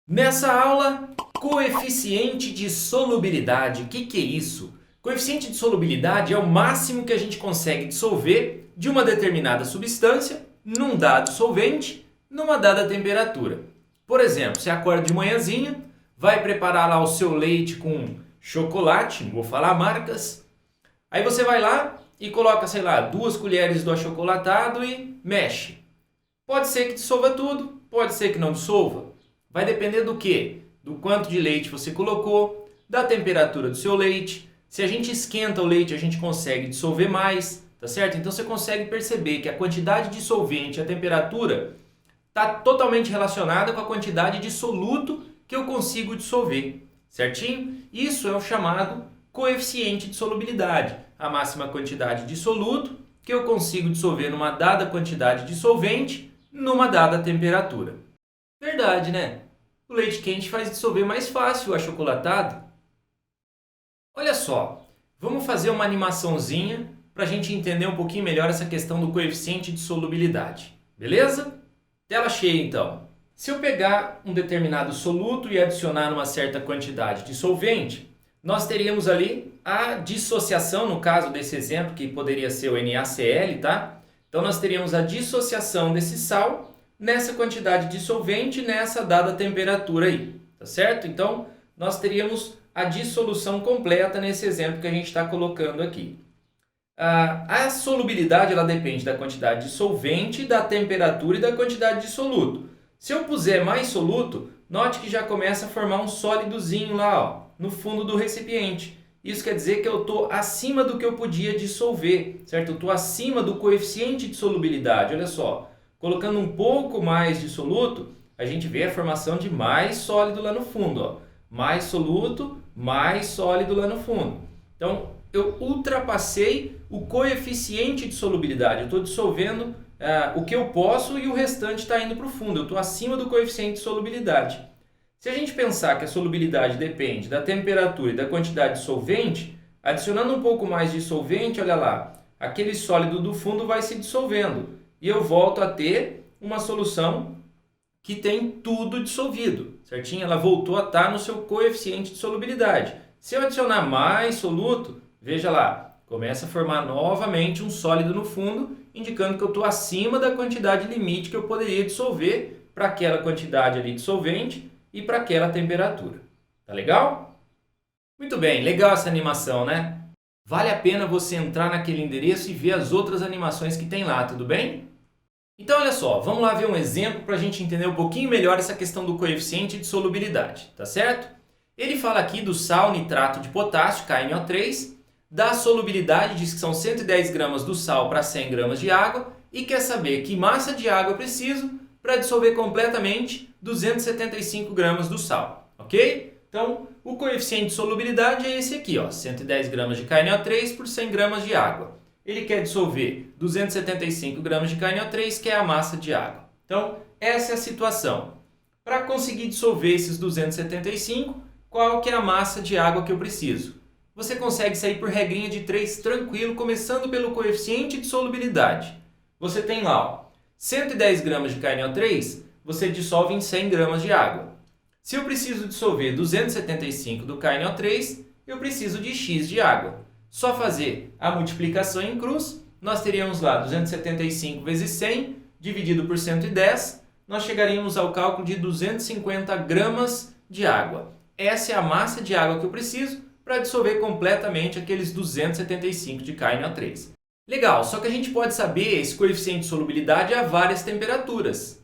Nessa aula, coeficiente de solubilidade. O que é isso? Coeficiente de solubilidade é o máximo que a gente consegue dissolver de uma determinada substância num dado solvente, numa dada temperatura. Por exemplo, você acorda de manhãzinha, vai preparar lá o seu leite com chocolate, não vou falar marcas. Aí você vai lá e coloca, sei lá, 2 colheres do achocolatado e mexe. Pode ser que dissolva tudo, pode ser que não dissolva. Vai depender do quê? Do quanto de leite você colocou, da temperatura do seu leite. Se a gente esquenta o leite, a gente consegue dissolver mais, tá certo? Então você consegue perceber que a quantidade de solvente e a temperatura está totalmente relacionada com a quantidade de soluto que eu consigo dissolver, certinho? Isso é o chamado coeficiente de solubilidade, a máxima quantidade de soluto que eu consigo dissolver numa dada quantidade de solvente numa dada temperatura. Verdade, né? O leite quente faz dissolver mais fácil o achocolatado. Olha só, vamos fazer uma animaçãozinha para a gente entender um pouquinho melhor essa questão do coeficiente de solubilidade. Beleza? Tela cheia então. Se eu pegar um determinado soluto e adicionar uma certa quantidade de solvente, nós teríamos ali a dissociação, no caso desse exemplo, que poderia ser o NaCl, tá? Então nós teríamos a dissociação desse sal nessa quantidade de solvente nessa dada temperatura aí, tá certo? Então nós teríamos a dissolução completa nesse exemplo que a gente está colocando aqui. A solubilidade ela depende da quantidade de solvente, da temperatura e da quantidade de soluto. Se eu puser mais soluto, note que já começa a formar um sólidozinho lá, ó, no fundo do recipiente. Isso quer dizer que eu estou acima do que eu podia dissolver, certo? Eu estou acima do coeficiente de solubilidade. Olha só, colocando um pouco mais de soluto, a gente vê a formação de mais sólido lá no fundo, ó. Mais soluto, mais sólido lá no fundo. Então, eu ultrapassei o coeficiente de solubilidade. Eu estou dissolvendo o que eu posso e o restante está indo para o fundo. Eu estou acima do coeficiente de solubilidade. Se a gente pensar que a solubilidade depende da temperatura e da quantidade de solvente, adicionando um pouco mais de solvente, olha lá, aquele sólido do fundo vai se dissolvendo. E eu volto a ter uma solução que tem tudo dissolvido, certinho? Ela voltou a estar no seu coeficiente de solubilidade. Se eu adicionar mais soluto, veja lá, começa a formar novamente um sólido no fundo, indicando que eu estou acima da quantidade limite que eu poderia dissolver para aquela quantidade ali de solvente e para aquela temperatura. Tá legal? Muito bem, legal essa animação, né? Vale a pena você entrar naquele endereço e ver as outras animações que tem lá, tudo bem? Então olha só, vamos lá ver um exemplo para a gente entender um pouquinho melhor essa questão do coeficiente de solubilidade, tá certo? Ele fala aqui do sal nitrato de potássio, KNO3, da solubilidade, diz que são 110 gramas do sal para 100 gramas de água e quer saber que massa de água eu preciso para dissolver completamente 275 gramas do sal, ok? Então, o coeficiente de solubilidade é esse aqui, ó, 110 gramas de KNO3 por 100 gramas de água. Ele quer dissolver 275 gramas de KNO3, que é a massa de água. Então, essa é a situação. Para conseguir dissolver esses 275, qual que é a massa de água que eu preciso? Você consegue sair por regrinha de 3 tranquilo, começando pelo coeficiente de solubilidade. Você tem lá, ó, 110 gramas de KNO3, você dissolve em 100 gramas de água. Se eu preciso dissolver 275 do KNO3, eu preciso de X de água. Só fazer a multiplicação em cruz, nós teríamos lá 275 vezes 100 dividido por 110, nós chegaríamos ao cálculo de 250 gramas de água. Essa é a massa de água que eu preciso para dissolver completamente aqueles 275 de KNO3. Legal, só que a gente pode saber esse coeficiente de solubilidade a várias temperaturas.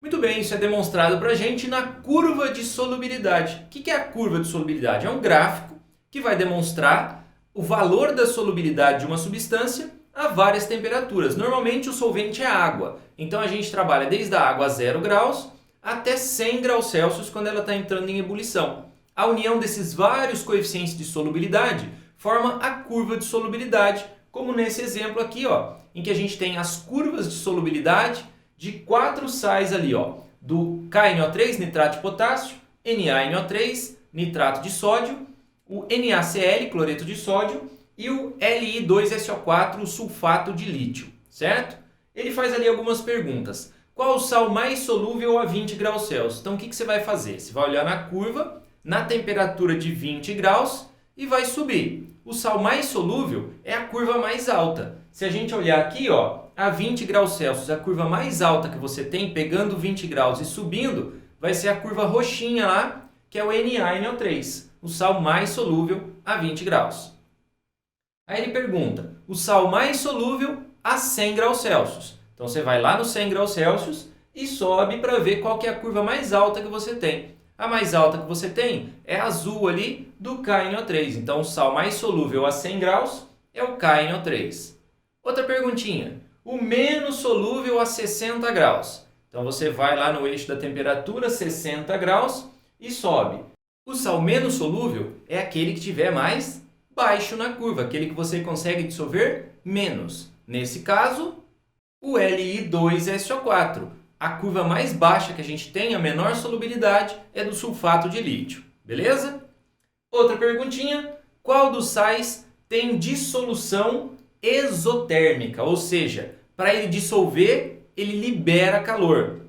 Muito bem, isso é demonstrado para a gente na curva de solubilidade. O que é a curva de solubilidade? É um gráfico que vai demonstrar o valor da solubilidade de uma substância a várias temperaturas. Normalmente o solvente é água, então a gente trabalha desde a água a 0 graus até 100 graus Celsius quando ela está entrando em ebulição. A união desses vários coeficientes de solubilidade forma a curva de solubilidade, como nesse exemplo aqui, ó, em que a gente tem as curvas de solubilidade de 4 sais ali, ó, do KNO3, nitrato de potássio, NaNO3, nitrato de sódio, o NaCl, cloreto de sódio, e o Li2SO4, o sulfato de lítio, certo? Ele faz ali algumas perguntas. qual o sal mais solúvel a 20 graus Celsius. Então o que você vai fazer? Você vai olhar na curva, na temperatura de 20 graus e vai subir. O sal mais solúvel é a curva mais alta. Se a gente olhar aqui, ó, a 20 graus Celsius, a curva mais alta que você tem, pegando 20 graus e subindo, vai ser a curva roxinha lá, que é o NaNO3, o sal mais solúvel a 20 graus. Aí ele pergunta, o sal mais solúvel a 100 graus Celsius. Então você vai lá no 100 graus Celsius e sobe para ver qual que é a curva mais alta que você tem. A mais alta que você tem é azul ali do KNO3. Então o sal mais solúvel a 100 graus é o KNO3. Outra perguntinha, o menos solúvel a 60 graus. Então você vai lá no eixo da temperatura, 60 graus, e sobe. O sal menos solúvel é aquele que tiver mais baixo na curva, aquele que você consegue dissolver menos. Nesse caso, o Li2SO4. A curva mais baixa que a gente tem, a menor solubilidade, é do sulfato de lítio. Beleza? Outra perguntinha, qual dos sais tem dissolução exotérmica? Ou seja, para ele dissolver, ele libera calor.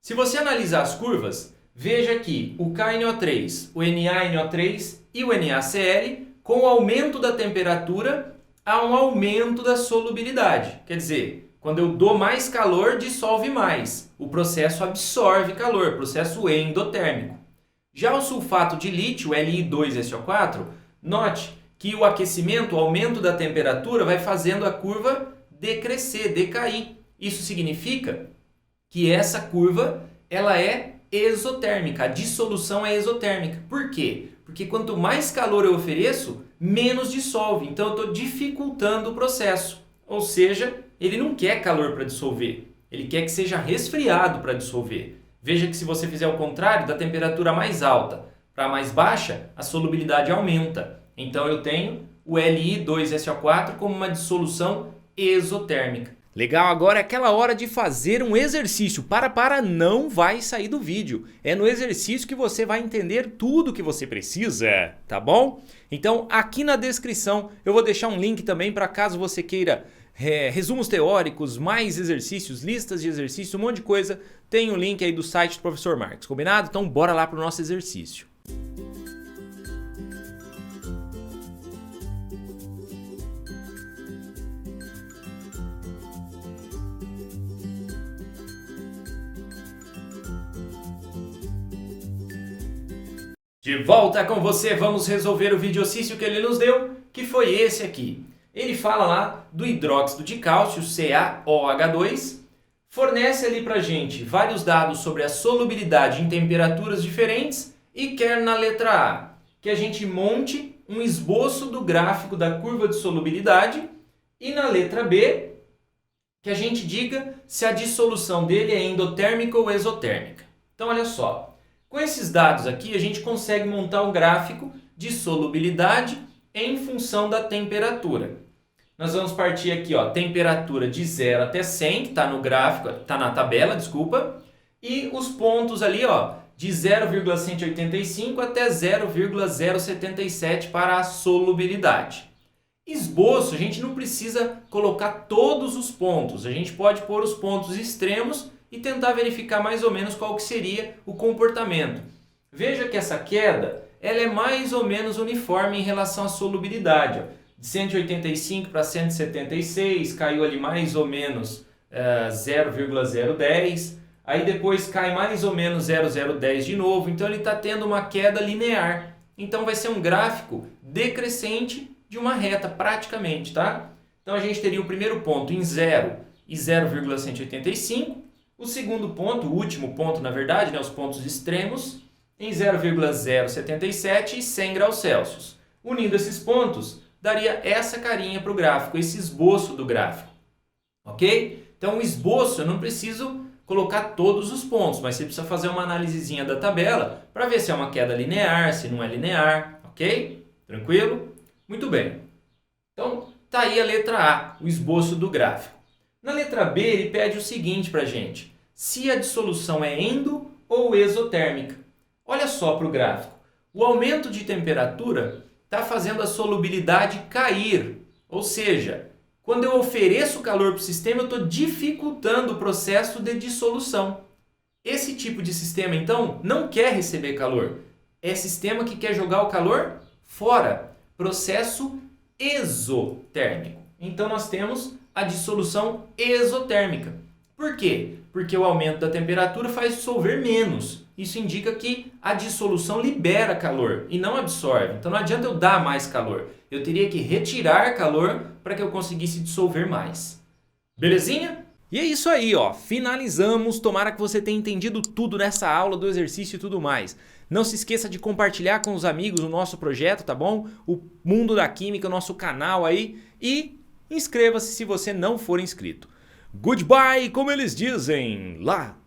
Se você analisar as curvas, veja que o KNO3, o NaNO3 e o NaCl, com o aumento da temperatura, há um aumento da solubilidade. Quer dizer, quando eu dou mais calor, dissolve mais. O processo absorve calor, processo endotérmico. Já o sulfato de lítio, Li2SO4, note que o aquecimento, o aumento da temperatura, vai fazendo a curva decrescer, decair. Isso significa que essa curva ela é exotérmica, a dissolução é exotérmica. Por quê? Porque quanto mais calor eu ofereço, menos dissolve. Então eu estou dificultando o processo. Ou seja, ele não quer calor para dissolver. Ele quer que seja resfriado para dissolver. Veja que se você fizer o contrário, da temperatura mais alta para a mais baixa, a solubilidade aumenta. Então eu tenho o Li2SO4 como uma dissolução exotérmica. Legal, agora é aquela hora de fazer um exercício. Para, não vai sair do vídeo. É no exercício que você vai entender tudo que você precisa, tá bom? Então aqui na descrição eu vou deixar um link também para caso você queira resumos teóricos, mais exercícios, listas de exercícios, um monte de coisa. Tem o link aí do site do Professor Marcos, combinado? Então bora lá para o nosso exercício. De volta com você, vamos resolver o videocício que ele nos deu, que foi esse aqui. Ele fala lá do hidróxido de cálcio, CaOH2, fornece ali pra gente vários dados sobre a solubilidade em temperaturas diferentes e quer na letra A que a gente monte um esboço do gráfico da curva de solubilidade e na letra B que a gente diga se a dissolução dele é endotérmica ou exotérmica. Então olha só, com esses dados aqui a gente consegue montar um gráfico de solubilidade em função da temperatura. Nós vamos partir aqui, ó, temperatura de 0 até 100, que está no gráfico, está na tabela, desculpa, e os pontos ali, ó, de 0,185 até 0,077 para a solubilidade. Esboço, a gente não precisa colocar todos os pontos, a gente pode pôr os pontos extremos e tentar verificar mais ou menos qual que seria o comportamento. Veja que essa queda ela é mais ou menos uniforme em relação à solubilidade. Ó. De 185 para 176, caiu ali mais ou menos 0,010. Aí depois cai mais ou menos 0,010 de novo. Então ele está tendo uma queda linear. Então vai ser um gráfico decrescente de uma reta praticamente, tá? Então a gente teria o primeiro ponto em 0 e 0,185. O segundo ponto, o último ponto na verdade, né, os pontos extremos, em 0,077 e 100 graus Celsius. Unindo esses pontos, daria essa carinha para o gráfico, esse esboço do gráfico. Ok? Então o esboço eu não preciso colocar todos os pontos, mas você precisa fazer uma análisezinha da tabela para ver se é uma queda linear, se não é linear. Ok? Tranquilo? Muito bem. Então tá aí a letra A, o esboço do gráfico. Na letra B ele pede o seguinte para a gente, se a dissolução é endo ou exotérmica. Olha só para o gráfico, o aumento de temperatura está fazendo a solubilidade cair, ou seja, Quando eu ofereço calor para o sistema, eu estou dificultando o processo de dissolução. Esse tipo de sistema, então, não quer receber calor. É sistema que quer jogar o calor fora. Processo exotérmico. Então, nós temos a dissolução exotérmica. Por quê? Porque o aumento da temperatura faz dissolver menos. Isso indica que a dissolução libera calor e não absorve. Então, não adianta eu dar mais calor. Eu teria que retirar calor para que eu conseguisse dissolver mais. Belezinha? E é isso aí, ó. Finalizamos. Tomara que você tenha entendido tudo nessa aula do exercício e tudo mais. Não se esqueça de compartilhar com os amigos o nosso projeto, tá bom? O Mundo da Química, o nosso canal aí. E inscreva-se se você não for inscrito. Goodbye, como eles dizem lá